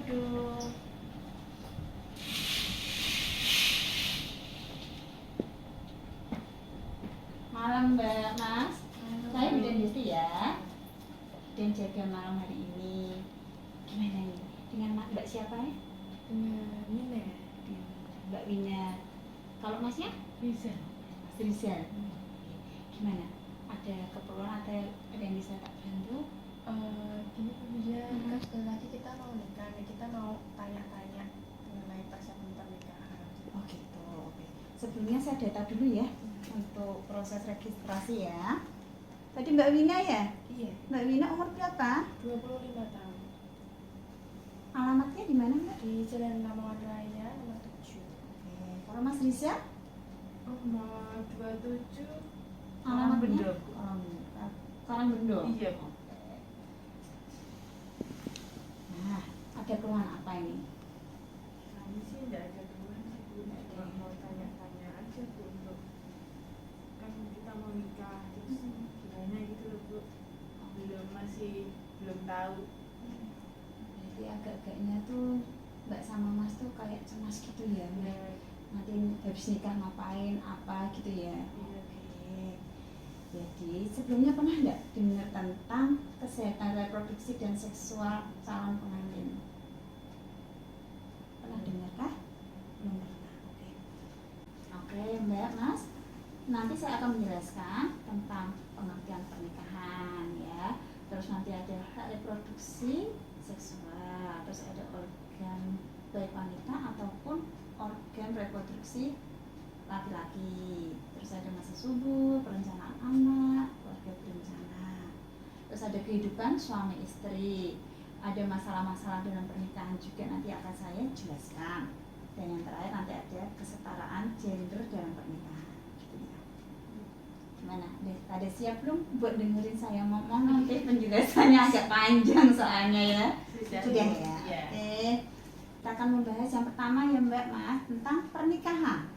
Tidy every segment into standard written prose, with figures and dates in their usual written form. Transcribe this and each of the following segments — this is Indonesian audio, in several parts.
Waduh. Malam Mbak Mas, saya Bidan Desti ya. Dan jaga malam hari ini. Gimana nih? Dengan Mbak siapa ya? Dengan Nina. Mbak Wina. Kalau Masnya? Bisa. Mas Rizal. Gimana? Ada keperluan atau ada yang bisa tak bantu? Gini Bu Bija, kan sekali lagi kita mau nikah nih, kita mau tanya-tanya mengenai persiapan pernikahan. Oh gitu. Oke. Sebelumnya saya data dulu ya untuk proses registrasi ya. Tadi Mbak Wina ya? Iya, Mbak Wina umur berapa? 25 tahun. Alamatnya di mana Mbak? Di Jalan Lamongan Raya nomor 7. Oke. Kalau Mas Rizal? Nomor 27. Alamatnya? Karangbendo. Iya. Nah, ada keluhan apa ini? Kami sih tidak ada keluhan sih Bu, cuma mau tanya-tanya aja Bu, untuk kan kita mau nikah terus gimana gitu loh Bu, belum tahu. Jadi agak-agaknya tuh Mbak sama Mas tuh kayak cemas gitu ya, Mbak. Nanti habis nikah ngapain, apa gitu ya. Iya. Oke. Jadi sebelumnya pernah nggak dengar tentang kesehatan reproduksi dan seksual calon pengantin? Pernah dengar kah? Belum pernah. Oke. Oke, Mbak, Mas. Nanti saya akan menjelaskan tentang pengertian pernikahan ya. Terus nanti ada hak reproduksi seksual, terus ada organ baik wanita ataupun organ reproduksi laki-laki, terus ada masa subur, perencanaan anak, keluarga berencana, terus ada kehidupan suami istri, ada masalah-masalah dalam pernikahan juga nanti akan saya jelaskan, dan yang terakhir nanti ada kesetaraan gender dalam pernikahan gitu ya. Gimana? Ada siap belum buat dengerin saya ngomong? Nanti penjelasannya agak panjang soalnya ya. Sudah ya? Ya. Oke, kita akan membahas yang pertama ya Mbak Mas tentang pernikahan.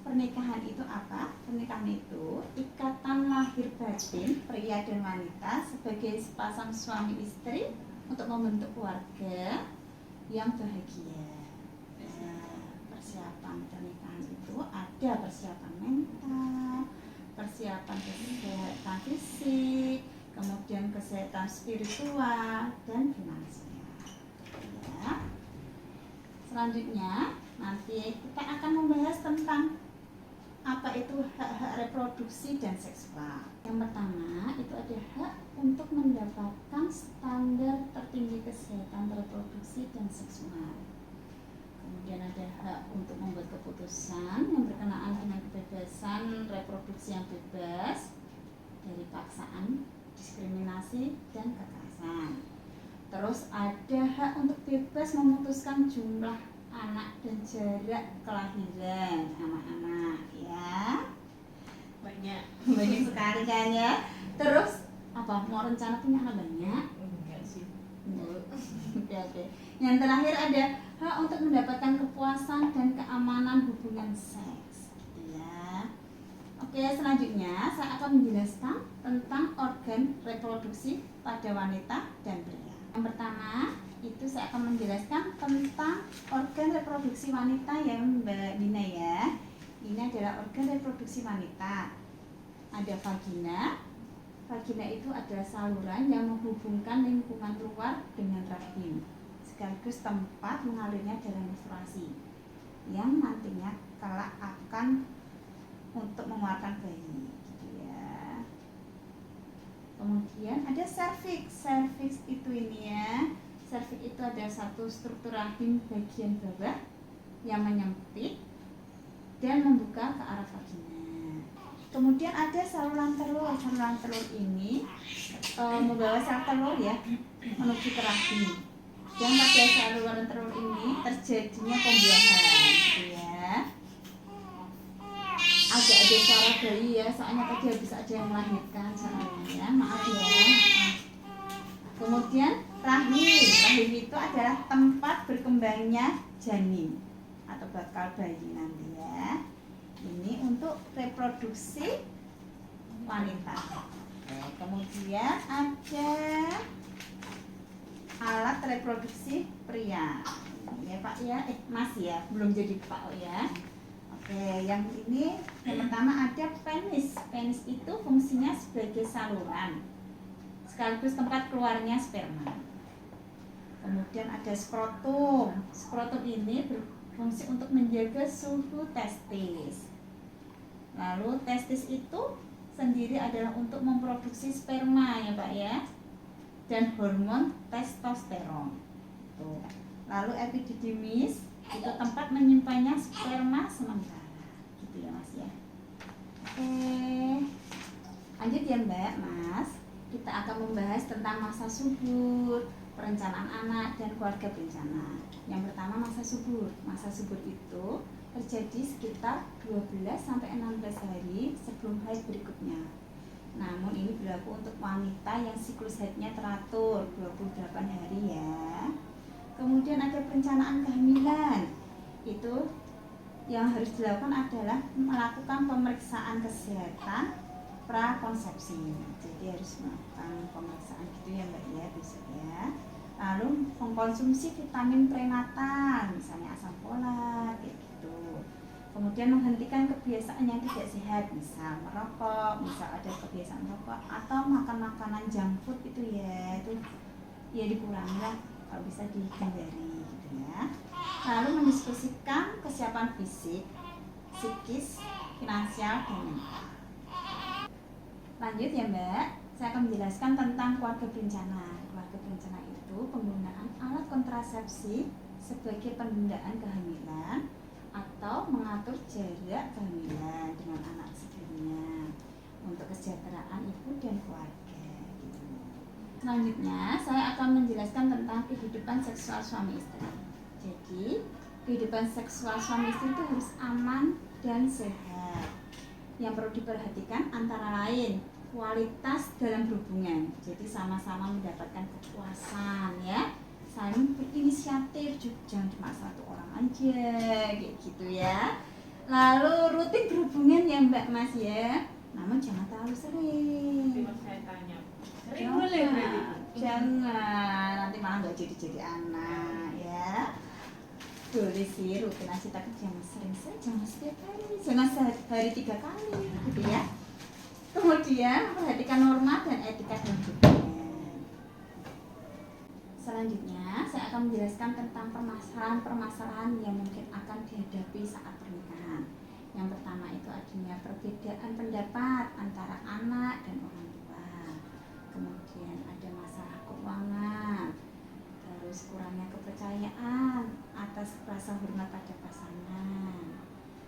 Pernikahan itu apa? Pernikahan itu ikatan lahir batin pria dan wanita sebagai sepasang suami istri untuk membentuk keluarga yang bahagia. Persiapan pernikahan itu ada persiapan mental, persiapan kesehatan fisik, kemudian kesehatan spiritual dan finansial. Ya. Selanjutnya nanti kita akan membahas tentang apa itu hak-hak reproduksi dan seksual. Yang pertama itu ada hak untuk mendapatkan standar tertinggi kesehatan reproduksi dan seksual. Kemudian ada hak untuk membuat keputusan yang berkenaan dengan kebebasan reproduksi yang bebas dari paksaan, diskriminasi, dan kekerasan. Terus ada hak untuk bebas memutuskan jumlah anak dan jarak kelahiran anak-anak ya. Banyak Sekali kan ya. Terus apa, mau rencana punya anak banyak? enggak sih. Oke. Yang terakhir ada hak untuk mendapatkan kepuasan dan keamanan hubungan seks gitu ya. Oke, selanjutnya saya akan menjelaskan tentang organ reproduksi pada wanita dan pria. Yang pertama itu saya akan menjelaskan tentang organ reproduksi wanita yang Mbak Nina ya. Ini adalah organ reproduksi wanita. Ada vagina. Vagina itu adalah saluran yang menghubungkan lingkungan luar dengan rahim, sekaligus tempat mengalirnya darah menstruasi yang nantinya kelak akan untuk mengeluarkan bayi gitu ya. Kemudian ada serviks. Serviks itu ini ya. Serviks itu ada satu struktur rahim bagian bawah yang menyempit dan membuka ke arah vagina. Kemudian ada saluran telur. Saluran telur ini membawa sel telur ya menuju ke rahim. Dan pada saluran telur ini terjadinya pembuahan gitu ya. Agak ada suara bayi ya, soalnya tadi habis aja yang melahirkan soalnya ya, maaf ya. Kemudian rahim itu adalah tempat berkembangnya janin atau bakal bayi nanti ya. Ini untuk reproduksi wanita. Kemudian ada alat reproduksi pria. Ya Pak ya, Mas ya, belum jadi Pak ya. Oke, yang ini yang pertama ada penis. Penis itu fungsinya sebagai saluran sekaligus tempat keluarnya sperma. Kemudian ada skrotum. Skrotum ini berfungsi untuk menjaga suhu testis. Lalu testis itu sendiri adalah untuk memproduksi sperma ya Pak ya, dan hormon testosteron. Tuh. Lalu epididymis itu tempat menyimpannya sperma sementara, gitu ya Mas ya. Oke, lanjut ya Mbak, Mas. Kita akan membahas tentang masa subur, perencanaan anak dan keluarga berencana. Yang pertama masa subur. Masa subur itu terjadi sekitar 12-16 hari sebelum haid berikutnya. Namun ini berlaku untuk wanita yang siklus haidnya teratur 28 hari ya. Kemudian ada perencanaan kehamilan. Itu yang harus dilakukan adalah melakukan pemeriksaan kesehatan prakonsepsi. Jadi harus melakukan pemeriksaan gitu ya Mbak ya, besok ya. Lalu mengkonsumsi vitamin prenatal, misalnya asam folat kayak gitu. Kemudian menghentikan kebiasaan yang tidak sehat, misal merokok, misal ada kebiasaan merokok atau makan makanan junk food itu ya, itu ya dikurangi lah kalau bisa dihindari gitu ya. Lalu mendiskusikan kesiapan fisik, psikis, finansial dan mental. Lanjut ya Mbak, saya akan menjelaskan tentang keluarga berencana. Keluarga berencana itu penggunaan alat kontrasepsi sebagai penundaan kehamilan atau mengatur jarak kehamilan dengan anak sebelumnya untuk kesejahteraan ibu dan keluarga gitu. Selanjutnya saya akan menjelaskan tentang kehidupan seksual suami istri. Jadi kehidupan seksual suami istri itu harus aman dan sehat. Yang perlu diperhatikan antara lain kualitas dalam berhubungan, jadi sama-sama mendapatkan kepuasan ya, saling berinisiatif, jangan cuma satu orang aja kayak gitu ya. Lalu rutin berhubungan ya Mbak Mas ya, namun jangan terlalu sering. Terima saya tanya, sering boleh berarti? Jangan, nanti malah nggak jadi anak ya. Boleh sih rutin aja, tapi jangan sering-sering, jangan setiap hari, jangan sehari 3 kali gitu ya. Kemudian perhatikan norma dan etika dalam hubungan. Selanjutnya saya akan menjelaskan tentang permasalahan-permasalahan yang mungkin akan dihadapi saat pernikahan. Yang pertama itu adanya perbedaan pendapat antara anak dan orang tua. Kemudian ada masalah keuangan, terus kurangnya kepercayaan atas rasa hormat pada pasangan.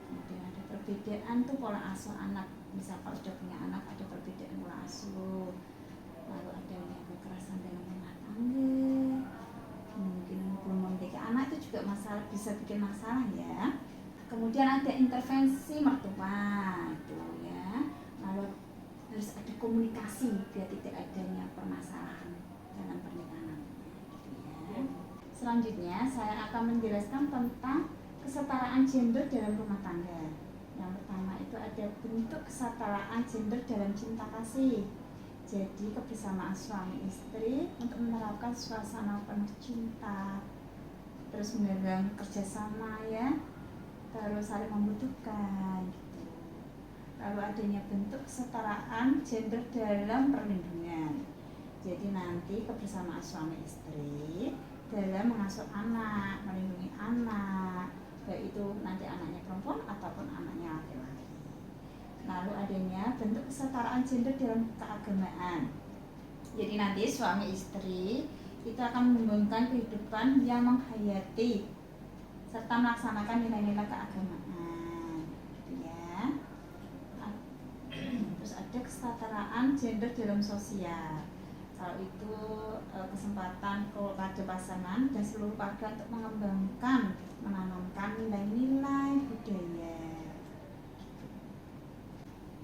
Kemudian ada perbedaan tuh pola asuh anak, misal kalau sudah punya anak ada perbedaan pola asuh. Lalu ada yang kekerasan dalam rumah tangga, mungkin belum memiliki anak itu juga masalah, bisa bikin masalah ya. Kemudian ada intervensi mertua itu ya. Lalu harus ada komunikasi biar tidak adanya permasalahan dalam pernikahan gitu ya. Selanjutnya saya akan menjelaskan tentang kesetaraan gender dalam rumah tangga. Yang pertama itu ada bentuk kesetaraan gender dalam cinta kasih. Jadi kebersamaan suami istri untuk menerapkan suasana penuh cinta, terus menjaga kerjasama ya, terus saling membutuhkan gitu. Lalu adanya bentuk kesetaraan gender dalam perlindungan. Jadi nanti kebersamaan suami istri dalam mengasuh anak, melindungi anak, baik itu nanti anaknya perempuan ataupun anaknya laki-laki. Lalu adanya bentuk kesetaraan gender dalam keagamaan. Jadi nanti suami istri itu akan mengembangkan kehidupan yang menghayati serta melaksanakan nilai-nilai keagamaan gitu ya. Terus ada kesetaraan gender dalam sosial. Kalau itu kesempatan kepada pasangan dan seluruh keluarga untuk mengembangkan, menanamkan nilai-nilai budaya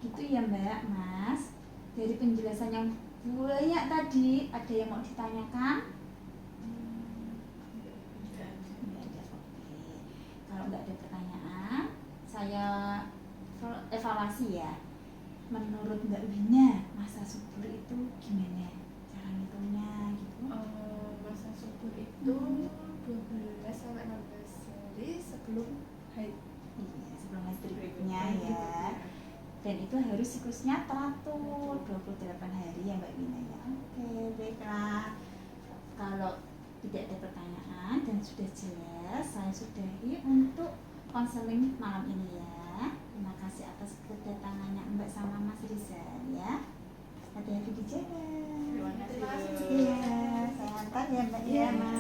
gitu ya Mbak, Mas. Dari penjelasan yang banyak tadi, ada yang mau ditanyakan? Nggak ada, oke. Kalau nggak ada pertanyaan, saya evaluasi ya. Menurut Mbak Wina, masa subur itu gimana cara ngitungnya gitu? Masa baru siklusnya teratur 28 hari ya Mbak Wina ya. Oke, baiklah. Kalau tidak ada pertanyaan dan sudah jelas, saya sudahi untuk konseling malam ini ya. Terima kasih atas kedatangannya Mbak sama Mas Rizal ya. Hati-hati di jalan. Terima kasih. Iya, saya antar ya Mbak ya Mas.